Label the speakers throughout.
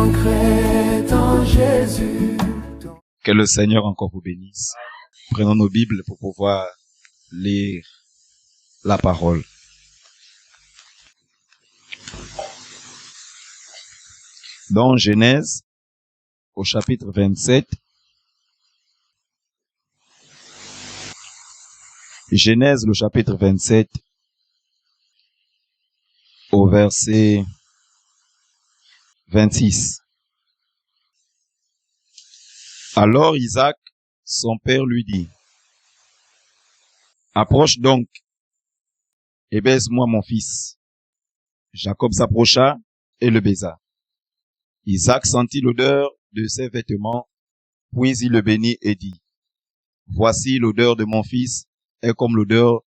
Speaker 1: vaincrai en Jésus.
Speaker 2: Que le Seigneur encore vous bénisse. Prenons nos Bibles pour pouvoir lire la parole. Dans Genèse, au chapitre 27, Genèse, le chapitre 27, au verset 26. Alors Isaac, son père, lui dit, « Approche donc et baise-moi mon fils. » Jacob s'approcha et le baisa. Isaac sentit l'odeur de ses vêtements, puis il le bénit et dit, « Voici l'odeur de mon fils est comme l'odeur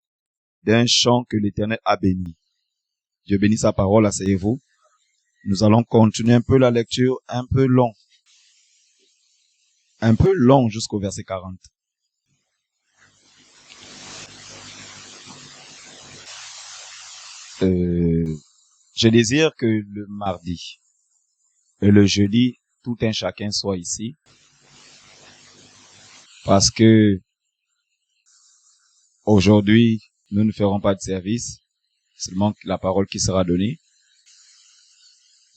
Speaker 2: d'un champ que l'Éternel a béni. » Dieu bénit sa parole, asseyez-vous. Nous allons continuer un peu la lecture, un peu long jusqu'au verset 40. Je désire que le mardi et le jeudi, tout un chacun soit ici, parce que aujourd'hui, nous ne ferons pas de service, seulement la parole qui sera donnée.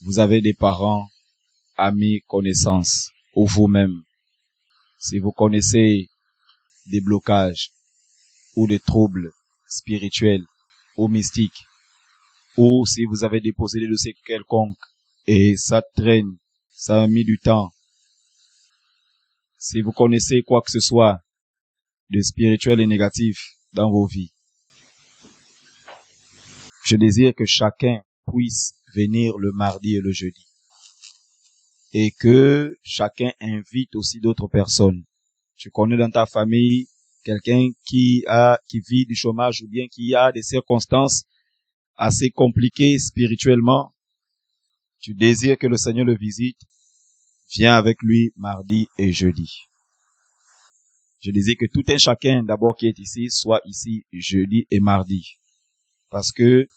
Speaker 2: Vous avez des parents, amis, connaissances, ou vous-même. Si vous connaissez des blocages ou des troubles spirituels ou mystiques, ou si vous avez déposé des dossiers quelconques et ça traîne, ça a mis du temps. Si vous connaissez quoi que ce soit de spirituel et négatif dans vos vies, je désire que chacun puisse venir le mardi et le jeudi. Et que chacun invite aussi d'autres personnes. Tu connais dans ta famille quelqu'un qui vit du chômage ou bien qui a des circonstances assez compliquées spirituellement. Tu désires que le Seigneur le visite. Viens avec lui mardi et jeudi. Je désire que tout un chacun d'abord qui est ici soit ici jeudi et mardi. Parce que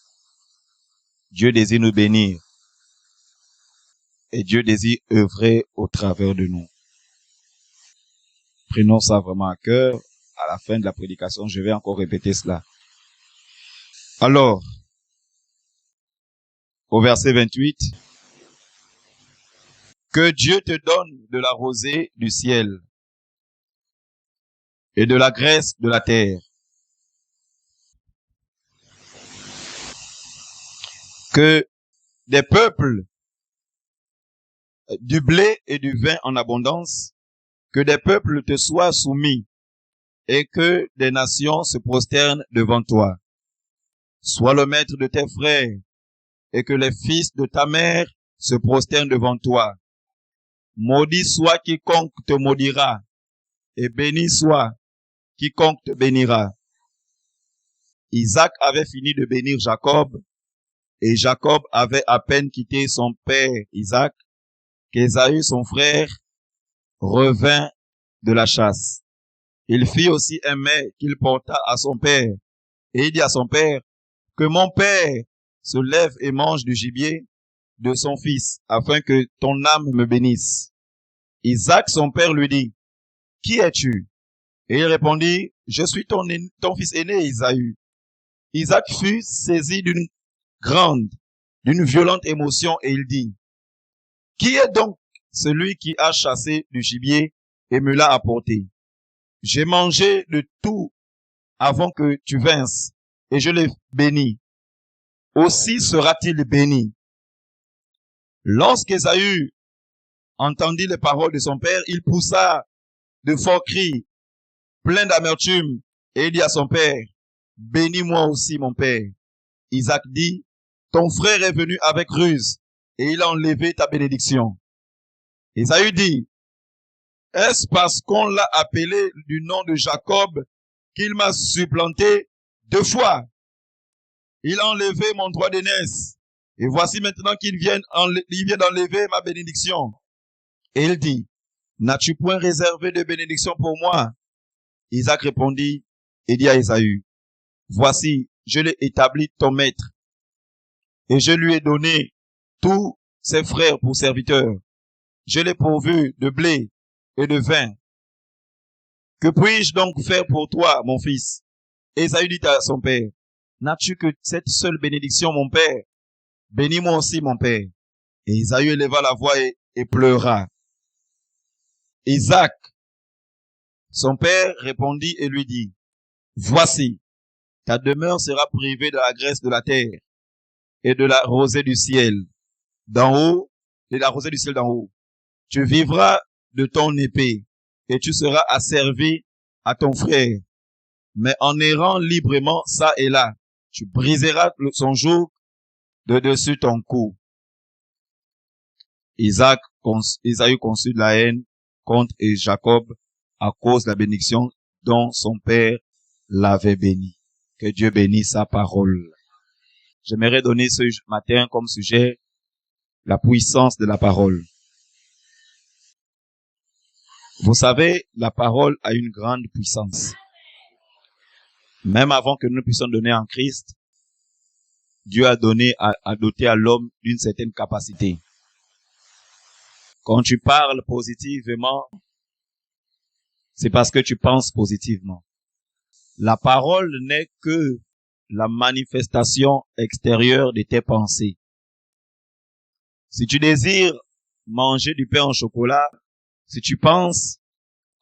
Speaker 2: Dieu désire nous bénir. Et Dieu désire œuvrer au travers de nous. Prenons ça vraiment à cœur. À la fin de la prédication, je vais encore répéter cela. Alors, au verset 28, que Dieu te donne de la rosée du ciel et de la graisse de la terre. Que des peuples du blé et du vin en abondance, que des peuples te soient soumis et que des nations se prosternent devant toi. Sois le maître de tes frères et que les fils de ta mère se prosternent devant toi. Maudit soit quiconque te maudira et béni soit quiconque te bénira. Isaac avait fini de bénir Jacob et Jacob avait à peine quitté son père Isaac qu'Ésaü, son frère, revint de la chasse. Il fit aussi un mets qu'il porta à son père. Et il dit à son père, que mon père se lève et mange du gibier de son fils, afin que ton âme me bénisse. Isaac, son père, lui dit, qui es-tu? Et il répondit, je suis ton fils aîné, Ésaü. Isaac fut saisi d'une violente émotion et il dit, qui est donc celui qui a chassé du gibier et me l'a apporté? J'ai mangé de tout avant que tu vinsses et je l'ai béni. Aussi sera-t-il béni. Lorsqu'Ésaü entendit les paroles de son père, il poussa de forts cris, plein d'amertume, et il dit à son père, bénis-moi aussi mon père. Isaac dit, ton frère est venu avec ruse et il a enlevé ta bénédiction. Ésaü dit, est-ce parce qu'on l'a appelé du nom de Jacob qu'il m'a supplanté 2 fois? Il a enlevé mon droit d'aînesse. Et voici maintenant qu'il vient d'enlever ma bénédiction. Et il dit, n'as-tu point réservé de bénédiction pour moi? Isaac répondit et dit à Ésaü, voici, je l'ai établi ton maître. Et je lui ai donné tous ses frères pour serviteurs. je l'ai pourvu de blé et de vin. Que puis-je donc faire pour toi, mon fils? Ésaü dit à son père, n'as-tu que cette seule bénédiction, mon père? Bénis-moi aussi, mon père. Et Ésaü éleva la voix et pleura. Isaac, son père, répondit et lui dit, voici, ta demeure sera privée de la graisse de la terre et de la rosée du ciel d'en haut, et de la rosée du ciel d'en haut. Tu vivras de ton épée et tu seras asservi à ton frère. Mais en errant librement ça et là, tu briseras son joug de dessus ton cou. Ésaü conçut de la haine contre Jacob à cause de la bénédiction dont son père l'avait béni. Que Dieu bénisse sa parole. J'aimerais donner ce matin comme sujet la puissance de la parole. Vous savez, la parole a une grande puissance. Même avant que nous puissions donner en Christ, Dieu a doté à l'homme d'une certaine capacité. Quand tu parles positivement, c'est parce que tu penses positivement. La parole n'est que la manifestation extérieure de tes pensées. Si tu désires manger du pain au chocolat, si tu penses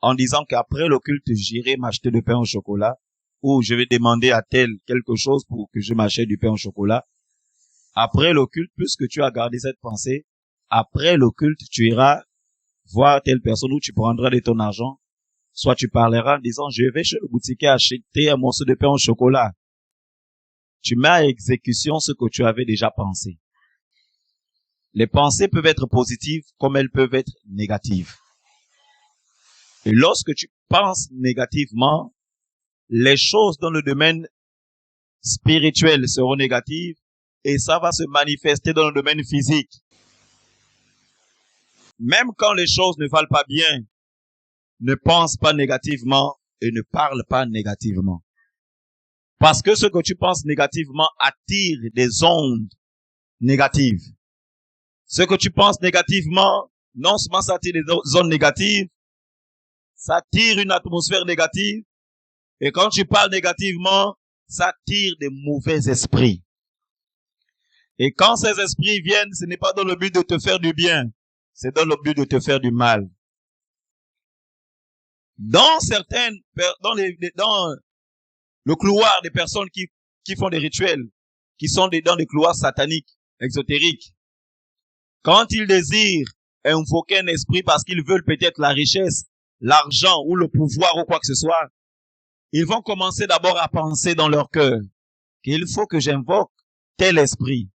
Speaker 2: en disant qu'après le culte, j'irai m'acheter du pain au chocolat, ou je vais demander à tel quelque chose pour que je m'achète du pain au chocolat, après le culte, puisque tu as gardé cette pensée, après le culte, tu iras voir telle personne où tu prendras de ton argent, soit tu parleras en disant, je vais chez le boutiquier acheter un morceau de pain au chocolat. Tu mets à exécution ce que tu avais déjà pensé. Les pensées peuvent être positives comme elles peuvent être négatives. Et lorsque tu penses négativement, les choses dans le domaine spirituel seront négatives et ça va se manifester dans le domaine physique. Même quand les choses ne valent pas bien, ne pense pas négativement et ne parle pas négativement. Parce que ce que tu penses négativement attire des ondes négatives. Ce que tu penses négativement, non seulement ça attire des ondes négatives, ça attire une atmosphère négative. Et quand tu parles négativement, ça attire des mauvais esprits. Et quand ces esprits viennent, ce n'est pas dans le but de te faire du bien, c'est dans le but de te faire du mal. Dans le couloir des personnes qui font des rituels, qui sont dans des couloirs sataniques, exotériques, quand ils désirent invoquer un esprit parce qu'ils veulent peut-être la richesse, l'argent ou le pouvoir ou quoi que ce soit, ils vont commencer d'abord à penser dans leur cœur qu'il faut que j'invoque tel esprit.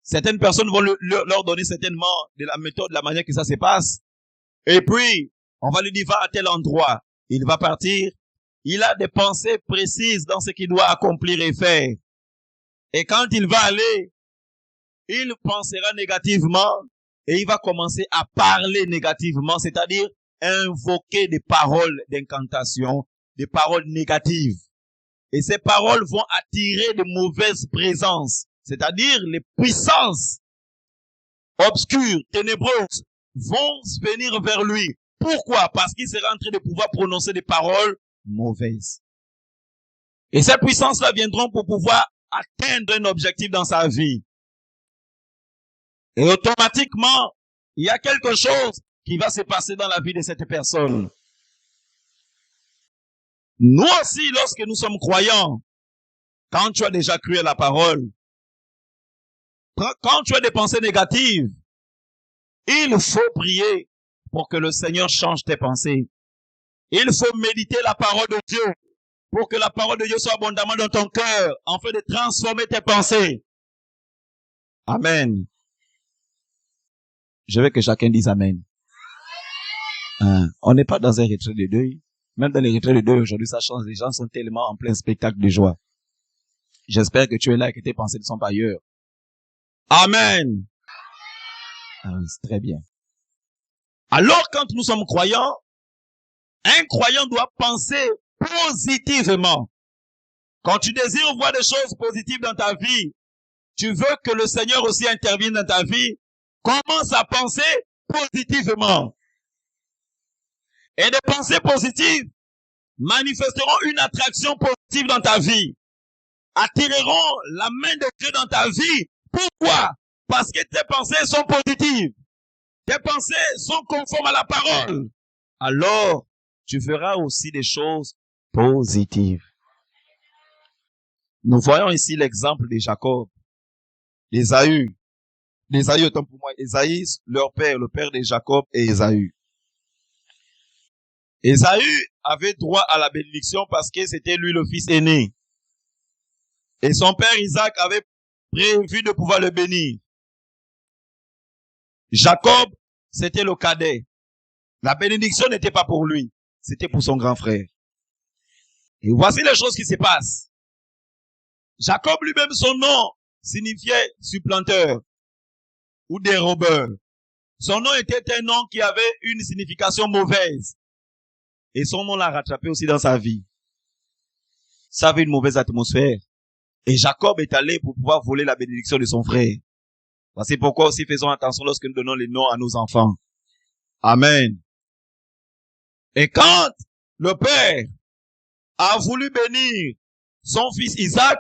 Speaker 2: Certaines personnes vont leur donner certainement de la méthode, de la manière que ça se passe. Et puis, on va lui dire, va à tel endroit. Il va partir. Il a des pensées précises dans ce qu'il doit accomplir et faire. Et quand il va aller, il pensera négativement et il va commencer à parler négativement, c'est-à-dire invoquer des paroles d'incantation, des paroles négatives. Et ces paroles vont attirer de mauvaises présences, c'est-à-dire les puissances obscures, ténébreuses, vont venir vers lui. Pourquoi? Parce qu'il sera en train de pouvoir prononcer des paroles mauvaises. Et ces puissances-là viendront pour pouvoir atteindre un objectif dans sa vie. Et automatiquement, il y a quelque chose qui va se passer dans la vie de cette personne. Nous aussi, lorsque nous sommes croyants, quand tu as déjà cru à la parole, quand tu as des pensées négatives, il faut prier pour que le Seigneur change tes pensées. Il faut méditer la parole de Dieu pour que la parole de Dieu soit abondamment dans ton cœur, afin de transformer tes pensées. Amen. Je veux que chacun dise Amen. On n'est pas dans un retrait de deuil. Même dans les retraits de deuil aujourd'hui, ça change. Les gens sont tellement en plein spectacle de joie. J'espère que tu es là et que tes pensées ne sont pas ailleurs. Amen. C'est très bien. Alors, quand nous sommes croyants, un croyant doit penser positivement. Quand tu désires voir des choses positives dans ta vie, tu veux que le Seigneur aussi intervienne dans ta vie, commence à penser positivement. Et des pensées positives manifesteront une attraction positive dans ta vie. Attireront la main de Dieu dans ta vie. Pourquoi? Parce que tes pensées sont positives. Tes pensées sont conformes à la parole. Alors, tu feras aussi des choses positives. Nous voyons ici l'exemple de Jacob, d'Ésaü. D'Ésaü, autant pour moi, Ésaü, leur père, le père de Jacob et Ésaü. Ésaü avait droit à la bénédiction parce que c'était lui le fils aîné. Et son père Isaac avait prévu de pouvoir le bénir. Jacob, c'était le cadet. La bénédiction n'était pas pour lui, c'était pour son grand frère. Et voici les choses qui se passent. Jacob lui-même, son nom signifiait supplanteur ou dérobeur. Son nom était un nom qui avait une signification mauvaise. Et son nom l'a rattrapé aussi dans sa vie. Ça avait une mauvaise atmosphère. Et Jacob est allé pour pouvoir voler la bénédiction de son frère. Voici pourquoi aussi faisons attention lorsque nous donnons les noms à nos enfants. Amen. Et quand le père a voulu bénir son fils Isaac,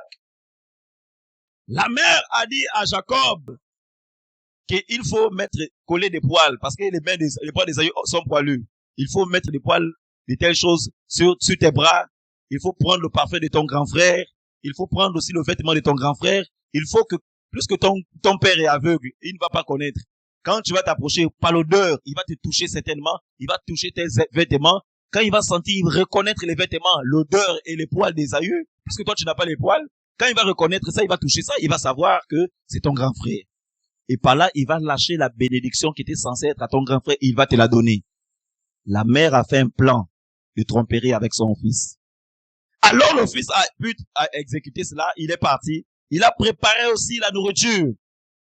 Speaker 2: la mère a dit à Jacob qu'il faut coller des poils parce que les poils d'Ésaü sont poilus. Il faut mettre des poils de telles choses sur tes bras. Il faut prendre le parfum de ton grand frère. Il faut prendre aussi le vêtement de ton grand frère. Il faut que, plus que ton père est aveugle, il ne va pas connaître. Quand tu vas t'approcher par l'odeur, il va te toucher certainement. Il va toucher tes vêtements. Quand il va sentir, reconnaître les vêtements, l'odeur et les poils d'Ésaü, puisque toi tu n'as pas les poils, quand il va reconnaître ça, il va toucher ça, il va savoir que c'est ton grand frère. Et par là, il va lâcher la bénédiction qui était censée être à ton grand frère, il va te la donner. La mère a fait un plan de tromperie avec son fils. Alors le fils a pu exécuter cela, il est parti. Il a préparé aussi la nourriture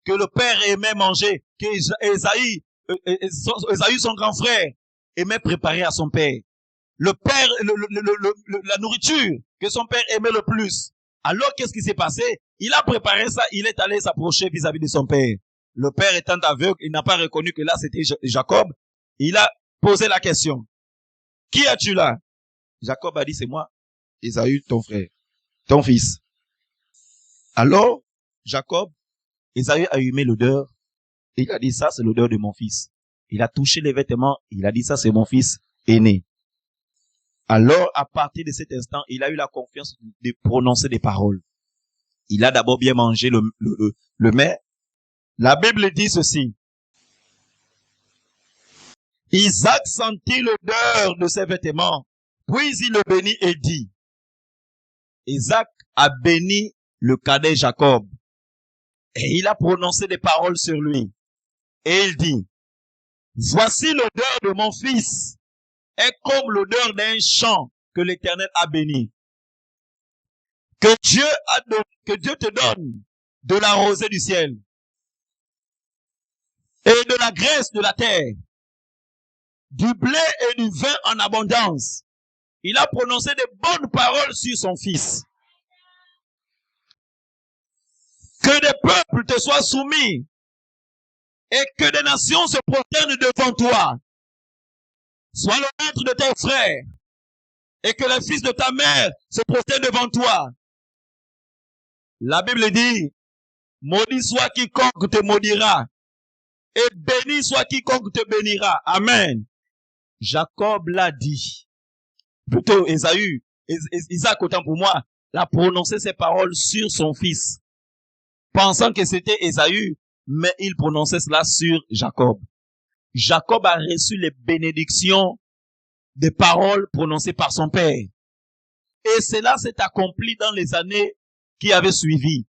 Speaker 2: que le père aimait manger, que Ésaü, son grand frère, aimait préparer à son père. Le père, la nourriture que son père aimait le plus. Alors qu'est-ce qui s'est passé? Il a préparé ça, il est allé s'approcher vis-à-vis de son père. Le père étant aveugle, il n'a pas reconnu que là c'était Jacob. Il a posé la question. Qui as-tu là? Jacob a dit, c'est moi, Ésaü, ton frère, ton fils. Alors, Ésaü a humé l'odeur. Il a dit, ça c'est l'odeur de mon fils. Il a touché les vêtements, il a dit, ça c'est mon fils aîné. Alors, à partir de cet instant, il a eu la confiance de prononcer des paroles. Il a d'abord bien mangé le mets. La Bible dit ceci. Isaac sentit l'odeur de ses vêtements, puis il le bénit et dit. Isaac a béni le cadet Jacob. Et il a prononcé des paroles sur lui. Et il dit, voici l'odeur de mon fils, est comme l'odeur d'un champ que l'Éternel a béni. Que Dieu te donne de la rosée du ciel et de la graisse de la terre, du blé et du vin en abondance. Il a prononcé de bonnes paroles sur son fils. Que des peuples te soient soumis et que des nations se prosternent devant toi. Sois le maître de tes frères et que les fils de ta mère se prosternent devant toi. La Bible dit, maudit soit quiconque te maudira et béni soit quiconque te bénira. Amen. Jacob l'a dit. Plutôt Ésaü, Isaac autant pour moi, l'a prononcé ces paroles sur son fils, pensant que c'était Ésaü, mais il prononçait cela sur Jacob. Jacob a reçu les bénédictions des paroles prononcées par son père. Et cela s'est accompli dans les années qui avaient suivi.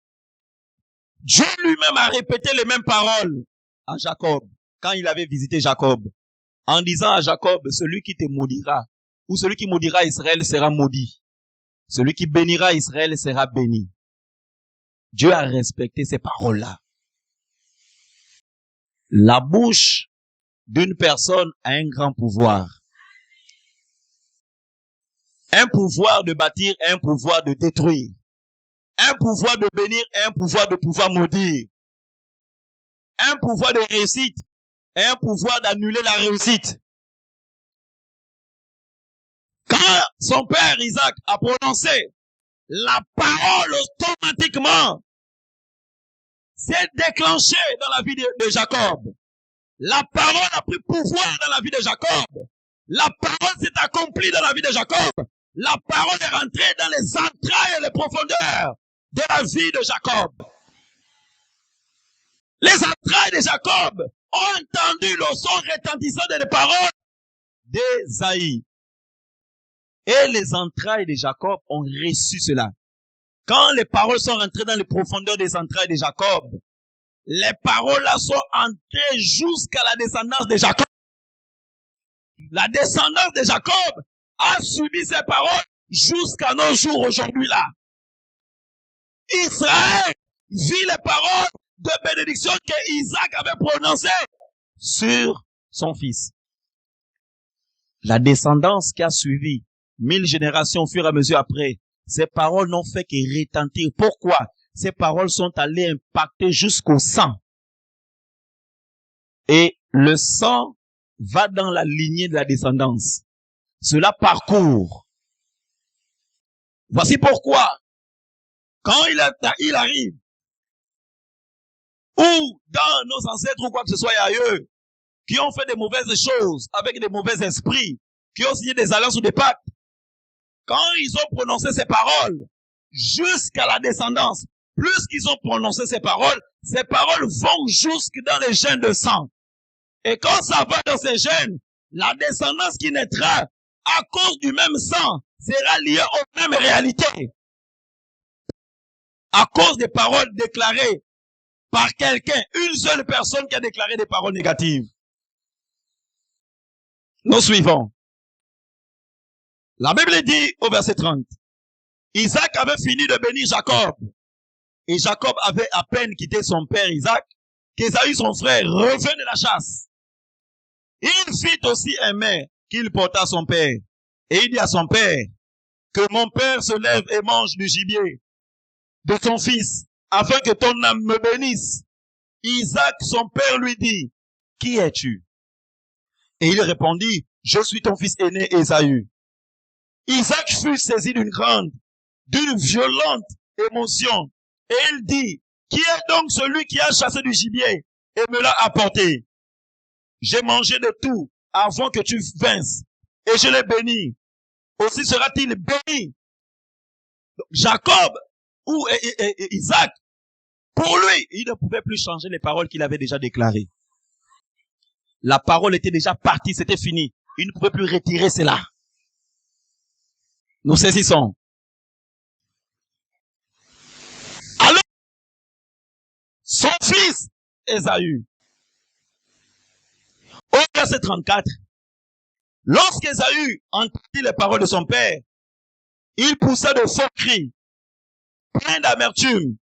Speaker 2: Dieu lui-même a répété les mêmes paroles à Jacob, quand il avait visité Jacob, en disant à Jacob, celui qui te maudira, ou celui qui maudira Israël sera maudit. Celui qui bénira Israël sera béni. Dieu a respecté ces paroles-là. La bouche d'une personne a un grand pouvoir. Un pouvoir de bâtir, un pouvoir de détruire. Un pouvoir de bénir, un pouvoir de pouvoir maudire. Un pouvoir de réussite, et un pouvoir d'annuler la réussite. Quand son père Isaac a prononcé la parole, automatiquement s'est déclenchée dans la vie de Jacob. La parole a pris pouvoir dans la vie de Jacob. La parole s'est accomplie dans la vie de Jacob. La parole est rentrée dans les entrailles et les profondeurs de la vie de Jacob. Les entrailles de Jacob ont entendu le son retentissant des paroles d'Ésaïe. Et les entrailles de Jacob ont reçu cela. Quand les paroles sont rentrées dans les profondeurs des entrailles de Jacob, les paroles là sont entrées jusqu'à la descendance de Jacob. La descendance de Jacob a subi ces paroles jusqu'à nos jours aujourd'hui là. Israël vit les paroles de bénédiction que Isaac avait prononcées sur son fils. La descendance qui a suivi 1000 générations au fur et à mesure après, ces paroles n'ont fait que retentir. Pourquoi? Ces paroles sont allées impacter jusqu'au sang. Et le sang va dans la lignée de la descendance. Cela parcourt. Voici pourquoi, quand il arrive, ou dans nos ancêtres ou quoi que ce soit ailleurs, qui ont fait des mauvaises choses avec des mauvais esprits, qui ont signé des alliances ou des pactes, quand ils ont prononcé ces paroles, jusqu'à la descendance, plus qu'ils ont prononcé ces paroles vont jusque dans les gènes de sang. Et quand ça va dans ces gènes, la descendance qui naîtra à cause du même sang sera liée aux mêmes réalités. À cause des paroles déclarées par quelqu'un, une seule personne qui a déclaré des paroles négatives. Nous suivons. La Bible dit au verset 30, Isaac avait fini de bénir Jacob. Et Jacob avait à peine quitté son père Isaac, qu'Ésaü son frère revint de la chasse. Il fit aussi un mets qu'il porta à son père. Et il dit à son père, que mon père se lève et mange du gibier de son fils, afin que ton âme me bénisse. Isaac, son père, lui dit, qui es-tu? Et il répondit, je suis ton fils aîné Ésaü. Isaac fut saisi d'une violente émotion. Et il dit, qui est donc celui qui a chassé du gibier et me l'a apporté? J'ai mangé de tout avant que tu vinsses et je l'ai béni. Aussi sera-t-il béni. Donc, Jacob ou Isaac, pour lui, il ne pouvait plus changer les paroles qu'il avait déjà déclarées. La parole était déjà partie, c'était fini. Il ne pouvait plus retirer cela. Nous saisissons. Alors, son fils, Ésaü, au verset 34, lorsqu'Ésaü entendit les paroles de son père, il poussa de forts cris, plein d'amertume,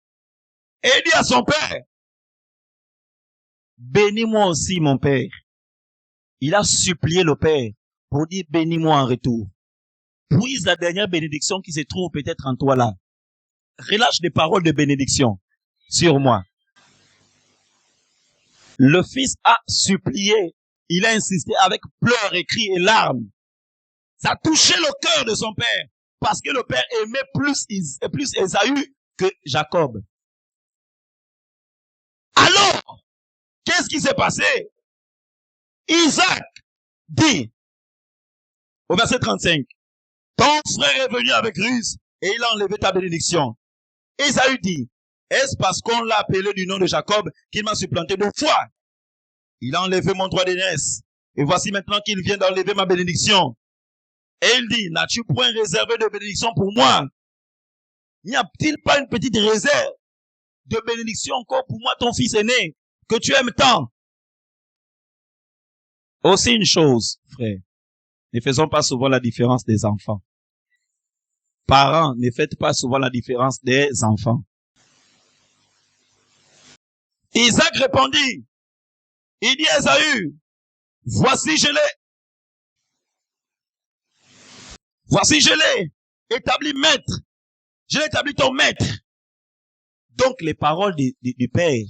Speaker 2: et il dit à son père, bénis-moi aussi, mon père. Il a supplié le père pour dire, bénis-moi en retour. Puise la dernière bénédiction qui se trouve peut-être en toi là. Relâche des paroles de bénédiction sur moi. Le fils a supplié, il a insisté avec pleurs et cris et larmes. Ça a touché le cœur de son père, parce que le père aimait plus Ésaü que Jacob. Alors, qu'est-ce qui s'est passé? Isaac dit, au verset 35, ton frère est venu avec ruse et il a enlevé ta bénédiction. Ésaü dit, est-ce parce qu'on l'a appelé du nom de Jacob qu'il m'a supplanté 2 fois? Il a enlevé mon droit d'aînesse. Et voici maintenant qu'il vient d'enlever ma bénédiction. Et il dit, n'as-tu point réservé de bénédiction pour moi? N'y a-t-il pas une petite réserve de bénédiction encore pour moi, ton fils aîné, que tu aimes tant? Aussi une chose, frère, ne faisons pas souvent la différence des enfants. Parents, ne faites pas souvent la différence des enfants. Isaac répondit, il dit à Ésaü, voici je l'ai établi maître, je l'ai établi ton maître. Donc les paroles du père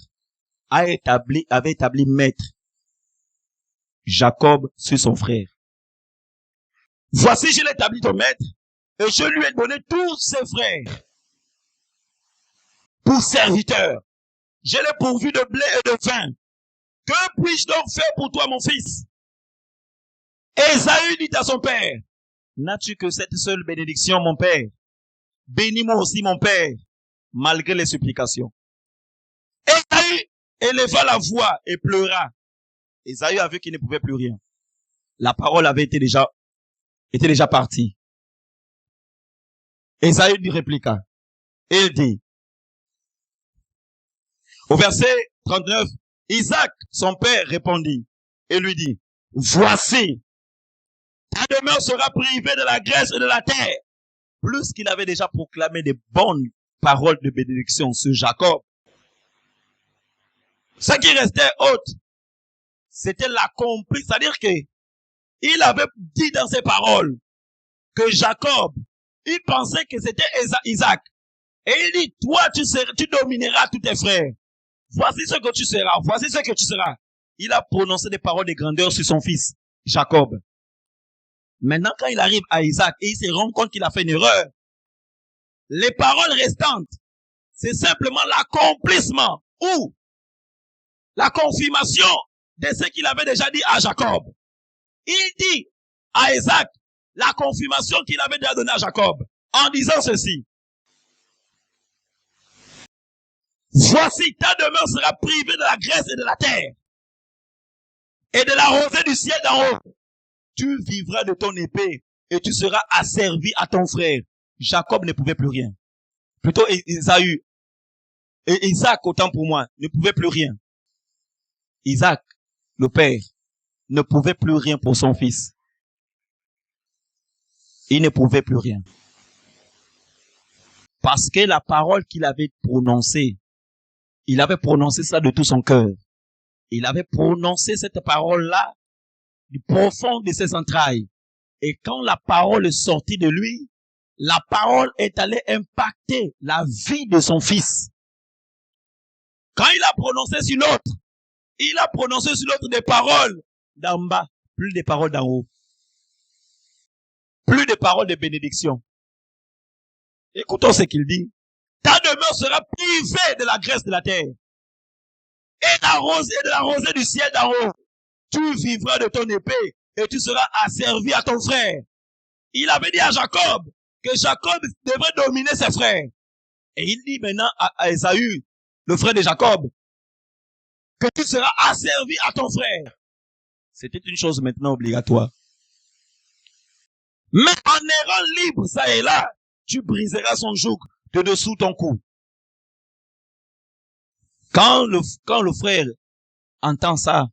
Speaker 2: avaient établi maître. Jacob sur son frère. Voici, je l'ai établi ton maître, et je lui ai donné tous ses frères pour serviteurs. Je l'ai pourvu de blé et de vin. Que puis-je donc faire pour toi, mon fils? Ésaü dit à son père, n'as-tu que cette seule bénédiction, mon père? Bénis-moi aussi, mon père, malgré les supplications. Ésaü éleva la voix et pleura. Ésaü a vu qu'il ne pouvait plus rien. La parole avait été déjà partie. Ésaü lui répliqua. Il dit, au verset 39, Isaac, son père, répondit et lui dit, voici, ta demeure sera privée de la graisse et de la terre. Plus qu'il avait déjà proclamé des bonnes paroles de bénédiction sur Jacob. Ce qui restait autre, c'était l'accompli, c'est-à-dire que il avait dit dans ses paroles que Jacob, il pensait que c'était Isaac. Et il dit, toi, tu domineras tous tes frères. Voici ce que tu seras, voici ce que tu seras. Il a prononcé des paroles de grandeur sur son fils, Jacob. Maintenant, quand il arrive à Isaac et il se rend compte qu'il a fait une erreur, les paroles restantes, c'est simplement l'accomplissement ou la confirmation de ce qu'il avait déjà dit à Jacob. Il dit à Isaac la confirmation qu'il avait déjà donnée à Jacob en disant ceci. Voici, ta demeure sera privée de la graisse et de la terre et de la rosée du ciel d'en haut. Tu vivras de ton épée et tu seras asservi à ton frère. Jacob ne pouvait plus rien. Plutôt Ésaü et Isaac, autant pour moi, ne pouvait plus rien. Isaac, le père, ne pouvait plus rien pour son fils. Il ne pouvait plus rien. Parce que la parole qu'il avait prononcée, il avait prononcé ça de tout son cœur. Il avait prononcé cette parole-là du profond de ses entrailles. Et quand la parole est sortie de lui, la parole est allée impacter la vie de son fils. Quand il a prononcé sur l'autre, il a prononcé sur l'autre des paroles d'en bas, plus des paroles d'en haut. Plus des paroles de bénédiction. Écoutons ce qu'il dit. Ta demeure sera privée de la graisse de la terre et de la rosée du ciel d'en haut. Tu vivras de ton épée et tu seras asservi à ton frère. Il avait dit à Jacob que Jacob devrait dominer ses frères. Et il dit maintenant à Ésaü, le frère de Jacob, que tu seras asservi à ton frère. C'était une chose maintenant obligatoire. Mais en errant libre, ça et là, tu briseras son joug de dessous ton cou. Quand le frère entend ça,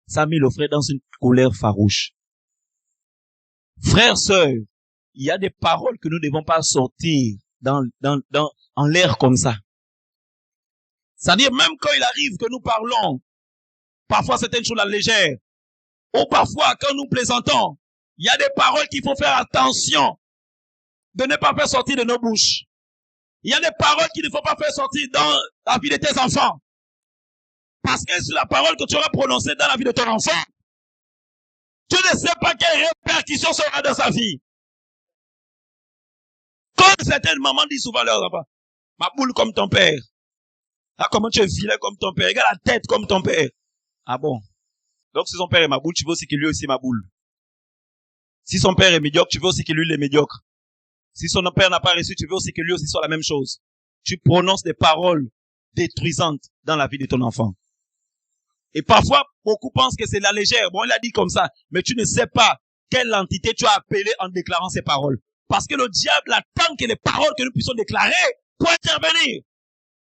Speaker 2: ça a mis le frère dans une colère farouche. Frères, sœurs, il y a des paroles que nous ne devons pas sortir en l'air comme ça. C'est-à-dire, même quand il arrive que nous parlons, parfois certaines choses à la légère, ou parfois quand nous plaisantons, il y a des paroles qu'il faut faire attention de ne pas faire sortir de nos bouches. Il y a des paroles qu'il ne faut pas faire sortir dans la vie de tes enfants. Parce que c'est la parole que tu auras prononcée dans la vie de ton enfant. Tu ne sais pas quelle répercussion sera dans sa vie. Comme certaines mamans disent souvent à leurs enfants, ma boule comme ton père. Ah, comment tu es vilain comme ton père. Regarde la tête comme ton père. Ah bon. Donc si son père est ma boule, tu veux aussi qu'il lui aussi ma boule. Si son père est médiocre, tu veux aussi qu'il lui est médiocre. Si son père n'a pas reçu, tu veux aussi que lui aussi soit la même chose. Tu prononces des paroles détruisantes dans la vie de ton enfant. Et parfois, beaucoup pensent que c'est la légère. Bon, il a dit comme ça. Mais tu ne sais pas quelle entité tu as appelée en déclarant ces paroles. Parce que le diable attend que les paroles que nous puissions déclarer pour intervenir.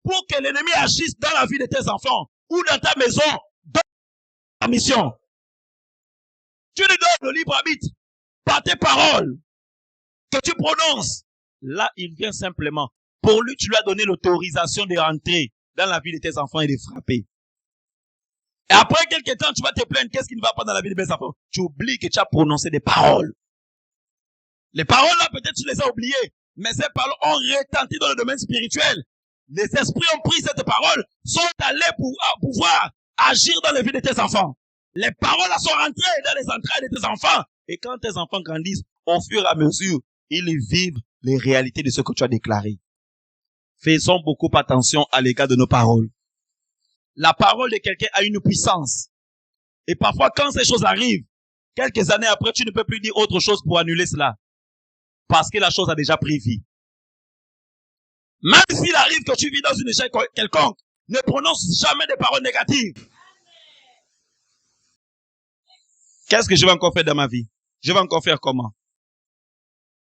Speaker 2: Pour que l'ennemi agisse dans la vie de tes enfants ou dans ta maison, dans ta mission. Tu lui donnes le libre arbitre par tes paroles que tu prononces. Là, il vient simplement. Pour lui, tu lui as donné l'autorisation de rentrer dans la vie de tes enfants et de frapper. Et après quelques temps, tu vas te plaindre, qu'est-ce qui ne va pas dans la vie de mes enfants? Tu oublies que tu as prononcé des paroles. Les paroles là, peut-être tu les as oubliées, mais ces paroles ont retenti dans le domaine spirituel. Les esprits ont pris cette parole, sont allés pour pouvoir agir dans la vie de tes enfants. Les paroles sont rentrées dans les entrailles de tes enfants. Et quand tes enfants grandissent, au fur et à mesure, ils vivent les réalités de ce que tu as déclaré. Faisons beaucoup attention à l'égard de nos paroles. La parole de quelqu'un a une puissance. Et parfois, quand ces choses arrivent, quelques années après, tu ne peux plus dire autre chose pour annuler cela. Parce que la chose a déjà pris vie. Même s'il arrive que tu vis dans une échec quelconque, ne prononce jamais des paroles négatives. Qu'est-ce que je vais encore faire dans ma vie? Je vais encore faire comment?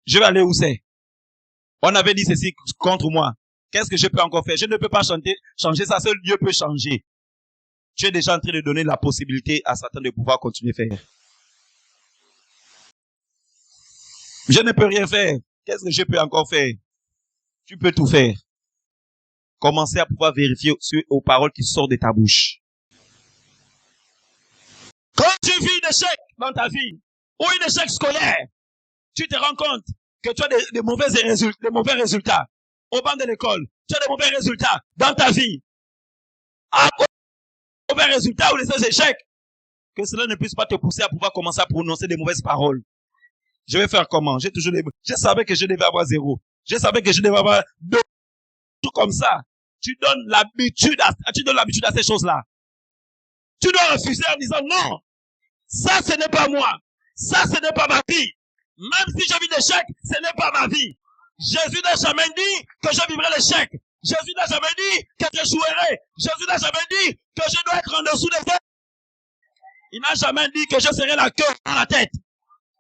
Speaker 2: Je vais aller où c'est? On avait dit ceci contre moi. Qu'est-ce que je peux encore faire? Je ne peux pas changer ça. Seul Dieu peut changer. Tu es déjà en train de donner la possibilité à Satan de pouvoir continuer à faire. Je ne peux rien faire. Qu'est-ce que je peux encore faire? Tu peux tout faire. Commencez à pouvoir vérifier aux paroles qui sortent de ta bouche. Quand tu vis un échec dans ta vie, ou un échec scolaire, tu te rends compte que tu as des mauvais résultats au banc de l'école. Tu as des mauvais résultats dans ta vie. Des mauvais résultats ou des échecs. Que cela ne puisse pas te pousser à pouvoir commencer à prononcer des mauvaises paroles. Je vais faire comment? Je savais que je devais avoir 0. Je savais que je devais avoir 2. Tout comme ça. Tu donnes l'habitude à ces choses-là. Tu dois refuser en disant non. Ça, ce n'est pas moi. Ça, ce n'est pas ma vie. Même si je vis l'échec, ce n'est pas ma vie. Jésus n'a jamais dit que je vivrai l'échec. Jésus n'a jamais dit que je jouerai. Jésus n'a jamais dit que je dois être en dessous des autres. Il n'a jamais dit que je serai la queue dans la tête.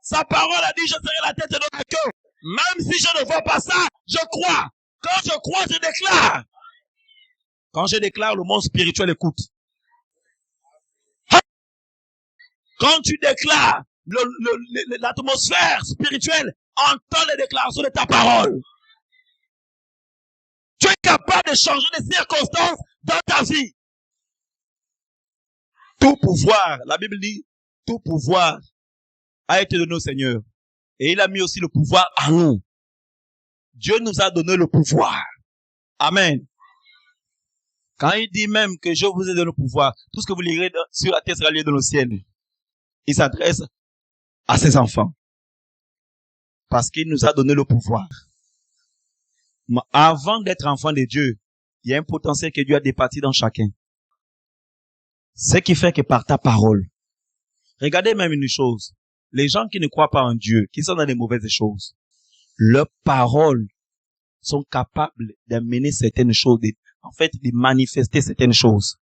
Speaker 2: Sa parole a dit je serai la tête et non la queue. Même si je ne vois pas ça, je crois. Quand je crois, je déclare. Quand je déclare, le monde spirituel écoute. Quand tu déclares, l'atmosphère spirituelle entend les déclarations de ta parole. Tu es capable de changer les circonstances dans ta vie. Tout pouvoir, la Bible dit, tout pouvoir a été donné au Seigneur. Et il a mis aussi le pouvoir à nous. Dieu nous a donné le pouvoir. Amen. Quand il dit même que je vous ai donné le pouvoir, tout ce que vous lirez sur la terre sera lié dans le ciel. Il s'adresse à ses enfants. Parce qu'il nous a donné le pouvoir. Avant d'être enfant de Dieu, il y a un potentiel que Dieu a départi dans chacun. Ce qui fait que par ta parole, regardez même une chose, les gens qui ne croient pas en Dieu, qui sont dans les mauvaises choses, leurs paroles sont capables d'amener certaines choses, de manifester certaines choses.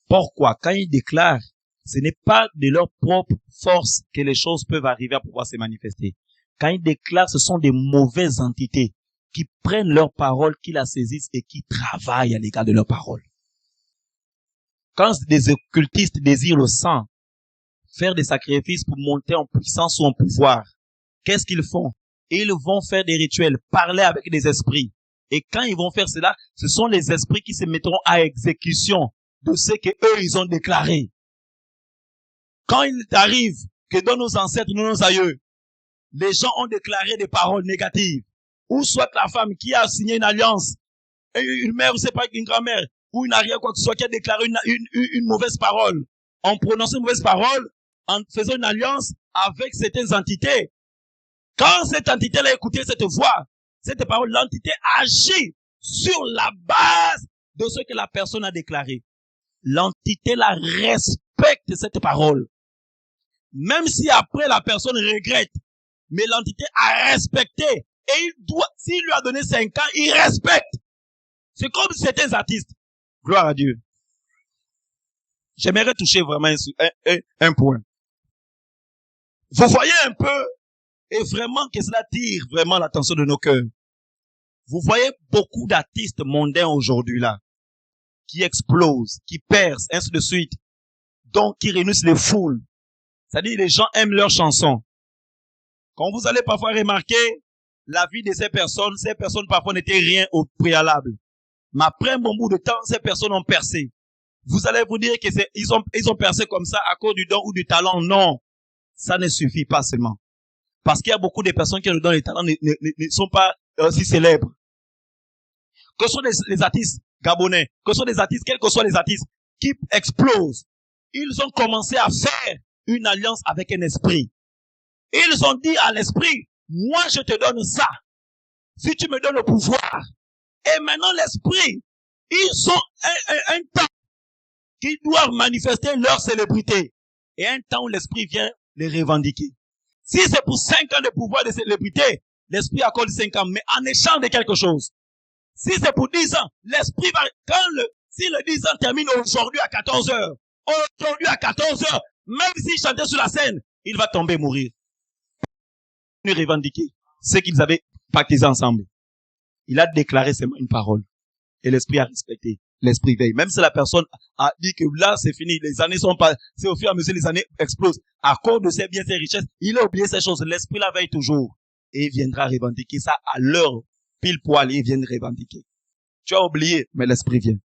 Speaker 2: Pourquoi? Quand ils déclarent, ce n'est pas de leur propre force que les choses peuvent arriver à pouvoir se manifester. Quand ils déclarent, ce sont des mauvaises entités qui prennent leurs paroles, qui la saisissent et qui travaillent à l'égard de leurs paroles. Quand des occultistes désirent le sang, faire des sacrifices pour monter en puissance ou en pouvoir, qu'est-ce qu'ils font? Ils vont faire des rituels, parler avec des esprits. Et quand ils vont faire cela, ce sont les esprits qui se mettront à exécution de ce qu'eux, ils ont déclaré. Quand il arrive que dans nos ancêtres, dans nos aïeux, les gens ont déclaré des paroles négatives, ou soit la femme qui a signé une alliance, une mère, ou c'est pas une grand-mère, ou une arrière, quoi que ce soit, qui a déclaré une mauvaise parole, en prononçant une mauvaise parole, en faisant une alliance avec certaines entités. Quand cette entité-là a écouté cette voix, cette parole, l'entité agit sur la base de ce que la personne a déclaré. L'entité-là respecte cette parole. Même si après la personne regrette, mais l'entité a respecté. Et s'il lui a donné 5 ans, il respecte. C'est comme certains artistes. Gloire à Dieu. J'aimerais toucher vraiment un point. Vous voyez un peu, et vraiment que cela tire vraiment l'attention de nos cœurs. Vous voyez beaucoup d'artistes mondains aujourd'hui là, qui explosent, qui percent, ainsi de suite, donc qui réunissent les foules. C'est-à-dire les gens aiment leurs chansons. Quand vous allez parfois remarquer la vie de ces personnes parfois n'étaient rien au préalable. Mais après un bon bout de temps, ces personnes ont percé. Vous allez vous dire que ils ont percé comme ça à cause du don ou du talent. Non, ça ne suffit pas seulement. Parce qu'il y a beaucoup de personnes qui ont le don et le talent ne sont pas aussi célèbres. Que ce soit les artistes gabonais, que ce soit des artistes, quels que soient les artistes, qui explosent. ils ont commencé à faire une alliance avec un esprit. Ils ont dit à l'esprit, moi je te donne ça, si tu me donnes le pouvoir. Et maintenant l'esprit, ils ont un temps qu'ils doivent manifester leur célébrité. Et un temps où l'esprit vient les revendiquer. Si c'est pour 5 ans de pouvoir de célébrité, l'esprit accorde 5 ans, mais en échange de quelque chose. Si c'est pour 10 ans, l'esprit va, si le 10 ans termine aujourd'hui à 14 heures, aujourd'hui à 14 heures, même s'il chantait sur la scène, il va tomber mourir. Il a revendiqué ce qu'ils avaient pactisé ensemble. Il a déclaré seulement une parole. Et l'esprit a respecté. L'esprit veille. Même si la personne a dit que là, c'est fini, les années sont pas, c'est au fur et à mesure les années explosent. À cause de ses biens, ses richesses, il a oublié ces choses. L'esprit la veille toujours. Et il viendra revendiquer ça à l'heure pile poil. Il vient revendiquer. Tu as oublié, mais l'esprit vient.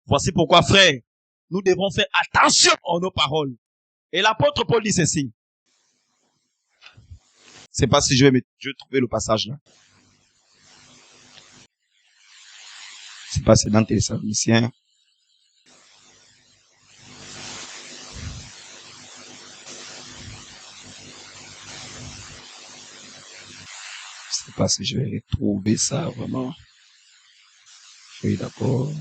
Speaker 2: Voici pourquoi, frère, nous devons faire attention à nos paroles. Et l'apôtre Paul dit ceci. Je sais pas si je vais trouver le passage là. C'est pas c'est dans Thessaloniciens. Je sais pas si je vais retrouver ça vraiment. Oui, d'accord.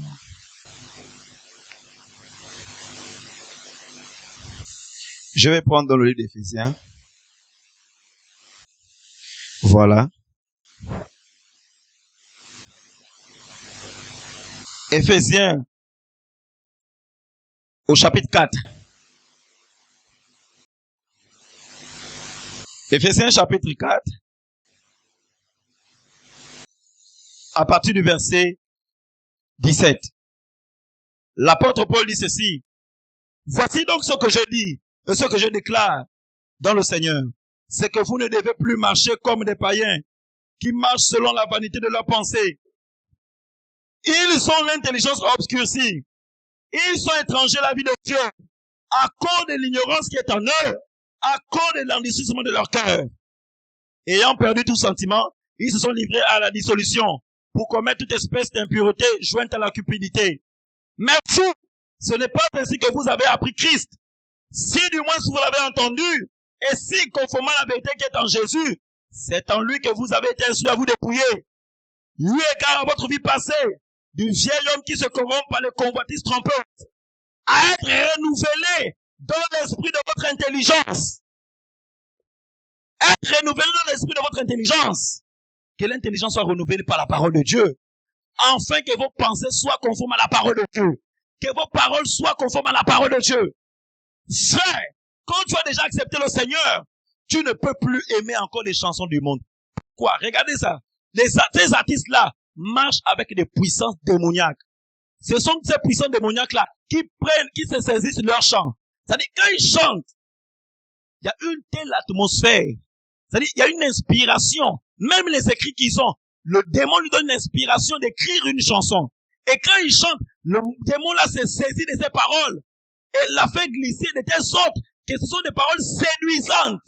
Speaker 2: Je vais prendre dans le livre d'Éphésiens. Voilà. Éphésiens, au chapitre 4. Éphésiens, chapitre 4. À partir du verset 17. L'apôtre Paul dit ceci. Voici donc ce que je dis et ce que je déclare dans le Seigneur. C'est que vous ne devez plus marcher comme des païens qui marchent selon la vanité de leurs pensées. Ils ont l'intelligence obscurcie. Ils sont étrangers à la vie de Dieu à cause de l'ignorance qui est en eux, à cause de l'endurcissement de leur cœur. Ayant perdu tout sentiment, ils se sont livrés à la dissolution pour commettre toute espèce d'impureté jointe à la cupidité. Mais vous, ce n'est pas ainsi que vous avez appris Christ. Si du moins vous l'avez entendu, et si conformément à la vérité qui est en Jésus, c'est en lui que vous avez été instruits à vous dépouiller. Lui égard à votre vie passée, du vieil homme qui se corrompt par les convoitises trompeuses, à être renouvelé dans l'esprit de votre intelligence. Être renouvelé dans l'esprit de votre intelligence. Que l'intelligence soit renouvelée par la parole de Dieu. Afin que vos pensées soient conformes à la parole de Dieu. Que vos paroles soient conformes à la parole de Dieu. Frère, quand tu as déjà accepté le Seigneur, tu ne peux plus aimer encore les chansons du monde. Quoi? Regardez ça. Ces artistes-là marchent avec des puissances démoniaques. Ce sont ces puissances démoniaques-là qui se saisissent de leur chant. C'est-à-dire, quand ils chantent, il y a une telle atmosphère. C'est-à-dire, il y a une inspiration. Même les écrits qu'ils ont, le démon lui donne une inspiration d'écrire une chanson. Et quand il chante, le démon là se saisit de ses paroles et la fait glisser de telle sorte que ce sont des paroles séduisantes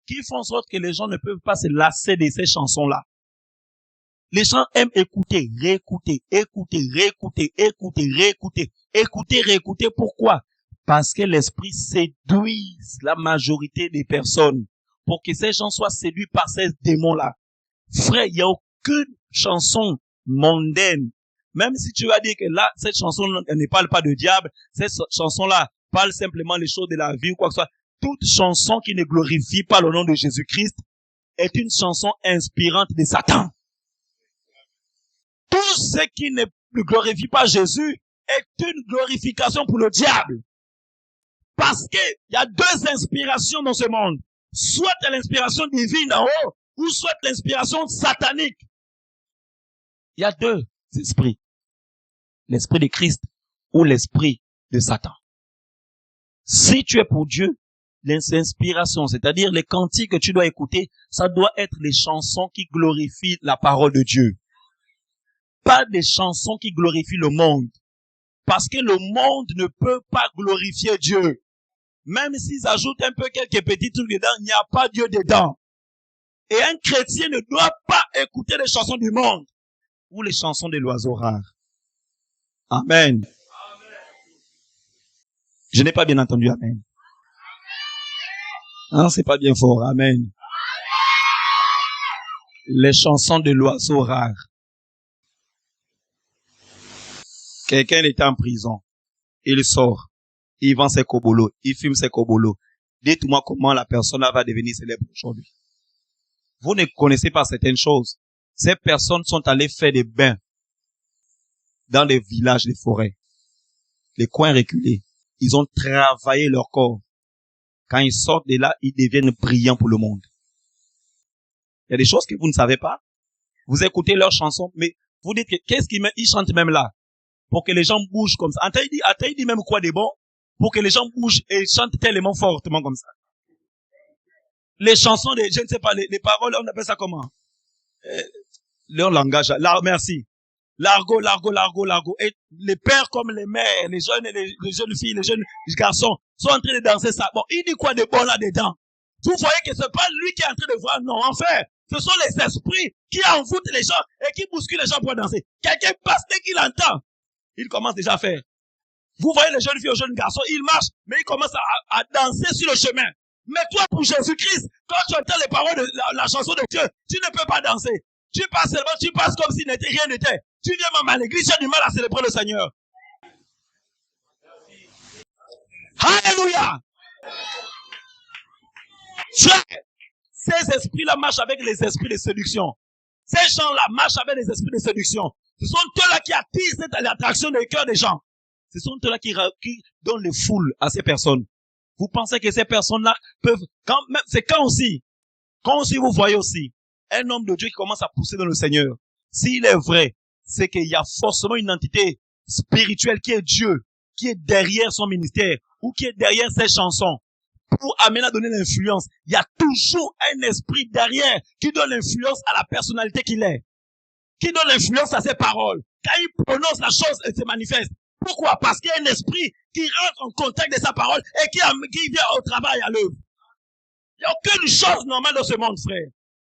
Speaker 2: qui font en sorte que les gens ne peuvent pas se lasser de ces chansons-là. Les gens aiment écouter, réécouter, écouter, réécouter, écouter, réécouter, écouter, réécouter. Pourquoi? Parce que l'esprit séduit la majorité des personnes pour que ces gens soient séduits par ces démons-là. Frère, il n'y a aucune chanson mondaine. Même si tu vas dire que là, cette chanson ne parle pas de diable, cette chanson-là parle simplement les choses de la vie ou quoi que ce soit. Toute chanson qui ne glorifie pas le nom de Jésus-Christ est une chanson inspirante de Satan. Tout ce qui ne glorifie pas Jésus est une glorification pour le diable. Parce qu'il y a deux inspirations dans ce monde. Soit l'inspiration divine d'en haut, ou soit l'inspiration satanique. Il y a deux esprits. L'esprit de Christ ou l'esprit de Satan. Si tu es pour Dieu, l'inspiration, c'est-à-dire les cantiques que tu dois écouter, ça doit être les chansons qui glorifient la parole de Dieu. Pas des chansons qui glorifient le monde. Parce que le monde ne peut pas glorifier Dieu. Même s'ils ajoutent un peu quelques petits trucs dedans, il n'y a pas Dieu dedans. Et un chrétien ne doit pas écouter les chansons du monde ou les chansons de l'oiseau rare. Amen. Je n'ai pas bien entendu amen. Hein, c'est pas bien fort, amen. Les chansons de l'oiseau rare. Quelqu'un était en prison. Il sort. Il vend ses kobolos. Il fume ses kobolos. Dites-moi comment la personne va devenir célèbre aujourd'hui. Vous ne connaissez pas certaines choses. Ces personnes sont allées faire des bains dans les villages, les forêts, les coins reculés. Ils ont travaillé leur corps. Quand ils sortent de là, ils deviennent brillants pour le monde. Il y a des choses que vous ne savez pas. Vous écoutez leurs chansons, mais vous dites que qu'est-ce qu'ils chantent même là? Pour que les gens bougent comme ça. Il dit même quoi de bon? Pour que les gens bougent et chantent tellement fortement comme ça. Les chansons, je ne sais pas, les paroles, on appelle ça comment? Leur langage, merci. L'argot. Et les pères comme les mères, les jeunes filles, les jeunes garçons sont en train de danser ça. Bon, il dit quoi de bon là-dedans? Vous voyez que c'est pas lui qui est en train de voir, non, en fait, ce sont les esprits qui envoûtent les gens et qui bousculent les gens pour danser. Quelqu'un passe dès qu'il entend, il commence déjà à faire. Vous voyez les jeunes filles aux jeunes garçons, ils marchent, mais ils commencent à danser sur le chemin. Mais toi, pour Jésus-Christ, quand tu entends les paroles de la chanson de Dieu, tu ne peux pas danser. Tu passes seulement, tu passes comme si rien n'était. Tu viens même à l'église, tu as du mal à célébrer le Seigneur. Alléluia! Ces esprits-là marchent avec les esprits de séduction. Ces gens-là marchent avec les esprits de séduction. Ce sont eux-là qui attisent l'attraction des cœurs des gens. Ce sont eux-là qui donnent les foules à ces personnes. Vous pensez que ces personnes-là peuvent, c'est quand aussi vous voyez aussi un homme de Dieu qui commence à pousser dans le Seigneur. S'il est vrai, c'est qu'il y a forcément une entité spirituelle qui est Dieu, qui est derrière son ministère, ou qui est derrière ses chansons. Pour amener à donner l'influence, il y a toujours un esprit derrière qui donne l'influence à la personnalité qu'il est. Qui donne l'influence à ses paroles. Quand il prononce la chose, elle se manifeste. Pourquoi? Parce qu'il y a un esprit qui rentre en contact de sa parole et qui vient au travail, à l'œuvre. Il n'y a aucune chose normale dans ce monde, frère.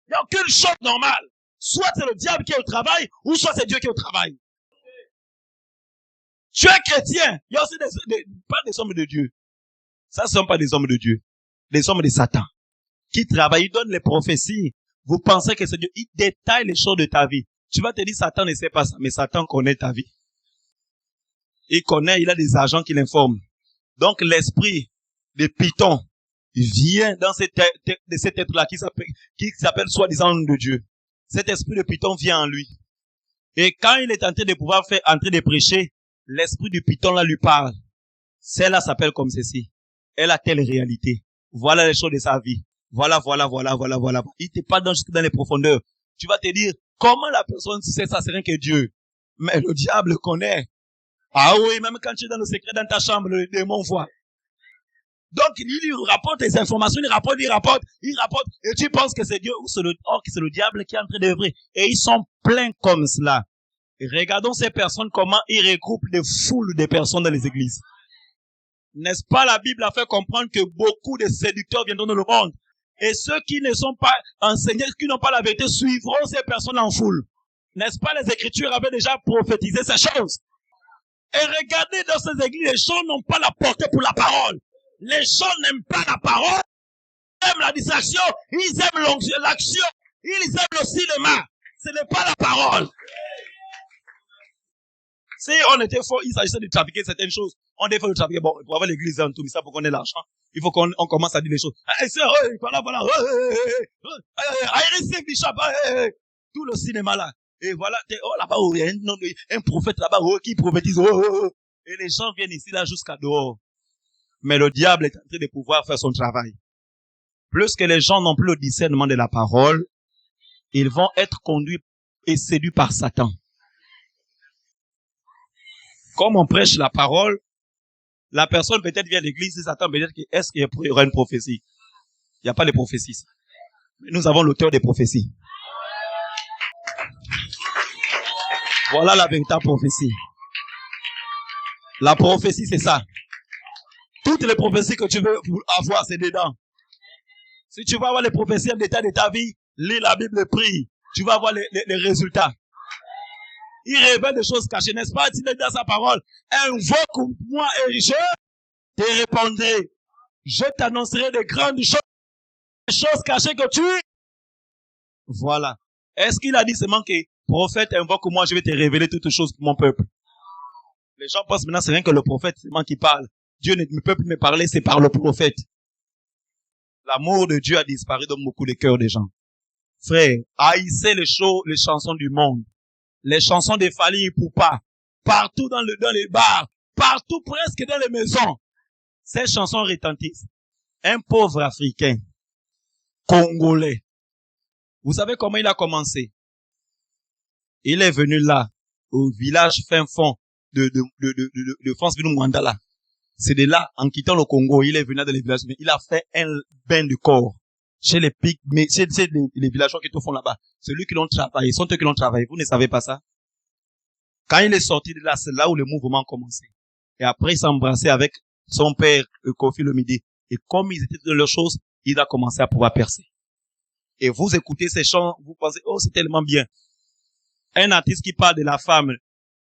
Speaker 2: Il n'y a aucune chose normale. Soit c'est le diable qui est au travail, ou soit c'est Dieu qui est au travail. Tu es chrétien. Il y a aussi pas des hommes de Dieu. Ça, ce ne sont pas des hommes de Dieu. Des hommes de Satan. Qui travaillent, ils donnent les prophéties. Vous pensez que c'est Dieu. Il détaille les choses de ta vie. Tu vas te dire, Satan ne sait pas ça, mais Satan connaît ta vie. Il a des agents qui l'informent. Donc, l'esprit de Python vient dans cet être-là qui s'appelle soi-disant de Dieu. Cet esprit de Python vient en lui. Et quand il est en train de pouvoir entrer de prêcher, l'esprit du Python là lui parle. Celle-là s'appelle comme ceci. Elle a telle réalité. Voilà les choses de sa vie. Voilà. Il te parle jusque dans les profondeurs. Tu vas te dire, comment la personne sait ça, c'est rien que Dieu. Mais le diable connaît. Ah oui, même quand tu es dans le secret dans ta chambre, le démon voit. Donc, il lui rapporte les informations, il rapporte, et tu penses que c'est Dieu ou c'est le diable qui est en train d'œuvrer. Et ils sont pleins comme cela. Et regardons ces personnes, comment ils regroupent des foules de personnes dans les églises. N'est-ce pas, la Bible a fait comprendre que beaucoup de séducteurs viendront dans le monde. Et ceux qui ne sont pas enseignés, qui n'ont pas la vérité, suivront ces personnes en foule. N'est-ce pas, les Écritures avaient déjà prophétisé ces choses. Et regardez dans ces églises, les gens n'ont pas la portée pour la parole. Les gens n'aiment pas la parole, ils aiment la distraction, ils aiment l'action, ils aiment le cinéma. Ce n'est pas la parole. Si on était fort, il s'agissait de trafiquer certaines choses. On devait le trafiquer. Bon, pour avoir l'église en tout, mais ça pour qu'on ait l'argent, il faut qu'on commence à dire les choses. Voilà. Tout le cinéma là. Et voilà, là-bas, il y a un prophète là-bas qui prophétise. Et les gens viennent ici là jusqu'à dehors. Mais le diable est en train de pouvoir faire son travail. Plus que les gens n'ont plus le discernement de la parole, ils vont être conduits et séduits par Satan. Comme on prêche la parole, la personne peut-être vient à l'église et Satan peut-être est-ce qu'il y aura une prophétie? Il n'y a pas de prophétie. Mais nous avons l'auteur des prophéties. Voilà la véritable prophétie. La prophétie, c'est ça. Toutes les prophéties que tu veux avoir, c'est dedans. Si tu veux avoir les prophéties en détail de ta vie, lis la Bible, prie. Tu vas avoir les résultats. Il révèle des choses cachées, n'est-ce pas? Il est dans sa parole. Invoque-moi et je te répondrai. Je t'annoncerai de grandes choses, des choses cachées que tu... Voilà. Est-ce qu'il a dit seulement que prophète, invoque-moi, je vais te révéler toutes choses pour mon peuple? Les gens pensent maintenant, c'est rien que le prophète seulement qui parle. Dieu ne peut plus me parler, c'est par le prophète. L'amour de Dieu a disparu dans beaucoup de cœurs des gens. Frère, haïssez les chansons du monde. Les chansons des Fally Ipupa. Partout dans les bars. Partout presque dans les maisons. Ces chansons retentissent. Un pauvre Africain, Congolais. Vous savez comment il a commencé? Il est venu là, au village fin fond de France Mandala. C'est de là, en quittant le Congo, il est venu dans les villages, mais il a fait un bain du corps. Chez les pics, mais c'est les villageois qui te font là-bas. C'est lui qui l'ont travaillé, sont eux qui l'ont travaillé. Vous ne savez pas ça? Quand il est sorti de là, c'est là où le mouvement a commencé. Et après, il s'est embrassé avec son père, Kofi Olomide. Et comme ils étaient dans leurs choses, il a commencé à pouvoir percer. Et vous écoutez ces chants, vous pensez, oh, c'est tellement bien. Un artiste qui parle de la femme,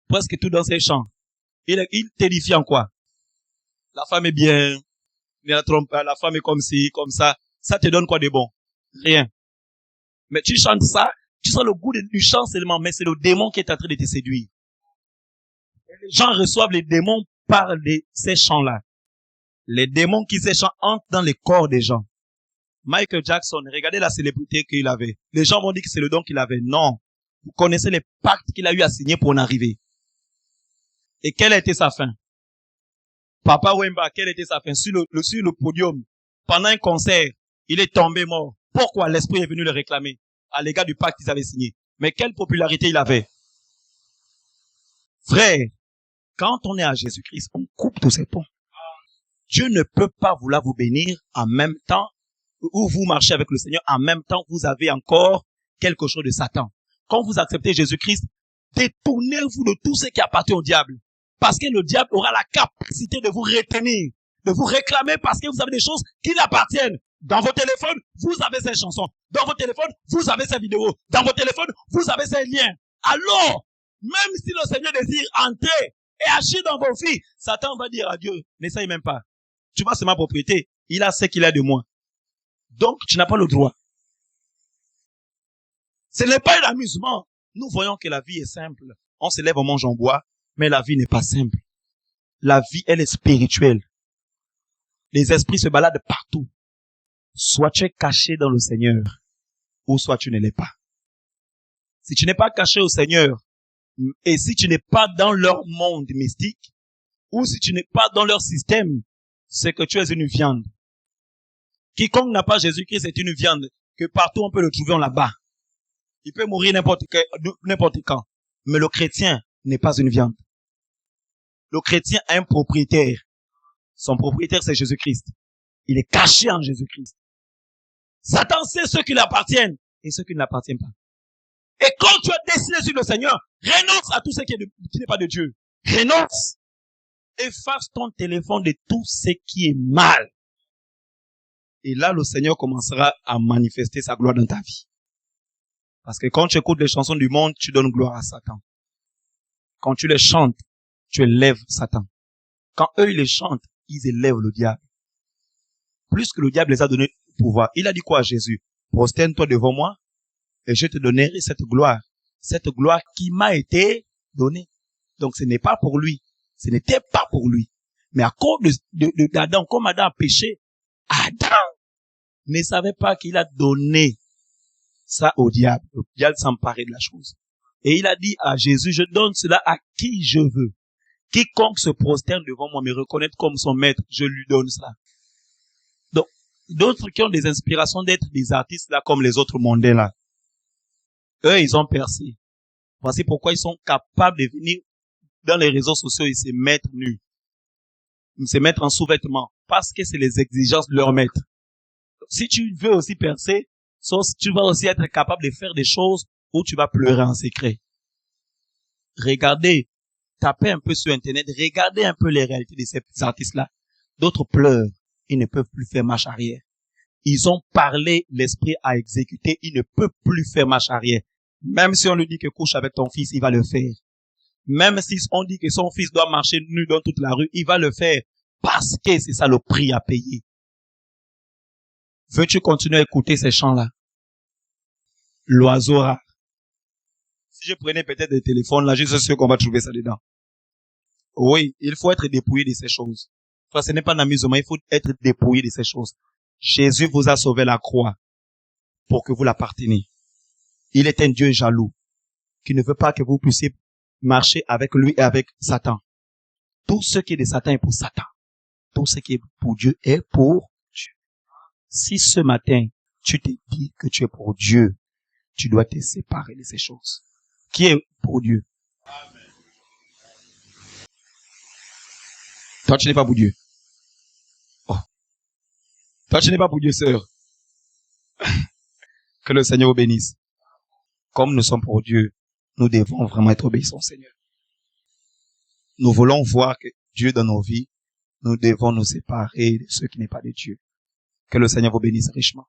Speaker 2: presque tout dans ses chants. Il terrifie en quoi? La femme est bien, la femme est comme ci, comme ça. Ça te donne quoi de bon? Rien. Mais tu chantes ça, tu sens le goût du chant seulement, mais c'est le démon qui est en train de te séduire. Et les gens reçoivent les démons par ces chants-là. Les démons qui ces chants entrent dans les corps des gens. Michael Jackson, regardez la célébrité qu'il avait. Les gens vont dire que c'est le don qu'il avait. Non. Vous connaissez les pactes qu'il a eu à signer pour en arriver. Et quelle a été sa fin? Papa Wemba, quelle était sa fin? Sur le podium, pendant un concert, il est tombé mort. Pourquoi? L'esprit est venu le réclamer à l'égard du pacte qu'ils avaient signé. Mais quelle popularité il avait? Frère, quand on est à Jésus-Christ, on coupe tous ces ponts. Dieu ne peut pas vouloir vous bénir en même temps où vous marchez avec le Seigneur, en même temps vous avez encore quelque chose de Satan. Quand vous acceptez Jésus-Christ, détournez-vous de tout ce qui appartient au diable. Parce que le diable aura la capacité de vous retenir, de vous réclamer parce que vous avez des choses qui l'appartiennent. Dans vos téléphones, vous avez ces chansons. Dans vos téléphones, vous avez ces vidéos. Dans vos téléphones, vous avez ces liens. Alors, même si le Seigneur désire entrer et agir dans vos vies, Satan va dire à Dieu, n'essaye même pas. Tu vois, c'est ma propriété. Il a ce qu'il a de moi. Donc, tu n'as pas le droit. Ce n'est pas un amusement. Nous voyons que la vie est simple. On se lève, on mange, on boit. Mais la vie n'est pas simple. La vie, elle est spirituelle. Les esprits se baladent partout. Soit tu es caché dans le Seigneur, ou soit tu ne l'es pas. Si tu n'es pas caché au Seigneur, et si tu n'es pas dans leur monde mystique, ou si tu n'es pas dans leur système, c'est que tu es une viande. Quiconque n'a pas Jésus-Christ est une viande, que partout on peut le trouver là-bas. Il peut mourir n'importe quand. Mais le chrétien n'est pas une viande. Le chrétien a un propriétaire. Son propriétaire, c'est Jésus-Christ. Il est caché en Jésus-Christ. Satan sait ceux qui lui appartiennent et ceux qui ne l'appartiennent pas. Et quand tu as décidé sur le Seigneur, renonce à tout ce qui n'est pas de Dieu. Renonce. Efface ton téléphone de tout ce qui est mal. Et là, le Seigneur commencera à manifester sa gloire dans ta vie. Parce que quand tu écoutes les chansons du monde, tu donnes gloire à Satan. Quand tu les chantes, tu élèves Satan. Quand eux, ils les chantent, ils élèvent le diable. Plus que le diable les a donné pouvoir. Il a dit quoi à Jésus? Prosterne-toi devant moi et je te donnerai cette gloire. Cette gloire qui m'a été donnée. Donc ce n'est pas pour lui. Ce n'était pas pour lui. Mais à cause d'Adam, comme Adam a péché, Adam ne savait pas qu'il a donné ça au diable. Le diable s'emparait de la chose. Et il a dit à Jésus, je donne cela à qui je veux. Quiconque se prosterne devant moi, me reconnaître comme son maître, je lui donne cela. Donc, d'autres qui ont des inspirations d'être des artistes là, comme les autres mondains là, eux, ils ont percé. Voici pourquoi ils sont capables de venir dans les réseaux sociaux et se mettre nus. Se mettre en sous-vêtements. Parce que c'est les exigences de leur maître. Si tu veux aussi percer, tu vas aussi être capable de faire des choses où tu vas pleurer en secret. Regardez, tapez un peu sur Internet, regardez un peu les réalités de ces artistes-là. D'autres pleurent, ils ne peuvent plus faire marche arrière. Ils ont parlé, l'esprit a exécuté, ils ne peuvent plus faire marche arrière. Même si on lui dit que couche avec ton fils, il va le faire. Même si on dit que son fils doit marcher nu dans toute la rue, il va le faire.
Speaker 1: Parce que c'est ça le prix à payer. Veux-tu continuer à écouter ces chants-là? L'oiseau rare. Si je prenais peut-être des téléphones là, je suis sûr qu'on va trouver ça dedans. Oui, il faut être dépouillé de ces choses. Enfin, ce n'est pas un amusement, il faut être dépouillé de ces choses. Jésus vous a sauvé la croix pour que vous l'apparteniez. Il est un Dieu jaloux qui ne veut pas que vous puissiez marcher avec lui et avec Satan. Tout ce qui est de Satan est pour Satan. Tout ce qui est pour Dieu est pour Dieu. Si ce matin, tu te dis que tu es pour Dieu, tu dois te séparer de ces choses. Qui est pour Dieu? Amen. Toi, tu n'es pas pour Dieu. Oh. Toi, tu n'es pas pour Dieu, sœur. Que le Seigneur vous bénisse. Comme nous sommes pour Dieu, nous devons vraiment être obéissants au Seigneur. Nous voulons voir que Dieu dans nos vies, nous devons nous séparer de ce qui n'est pas de Dieu. Que le Seigneur vous bénisse richement.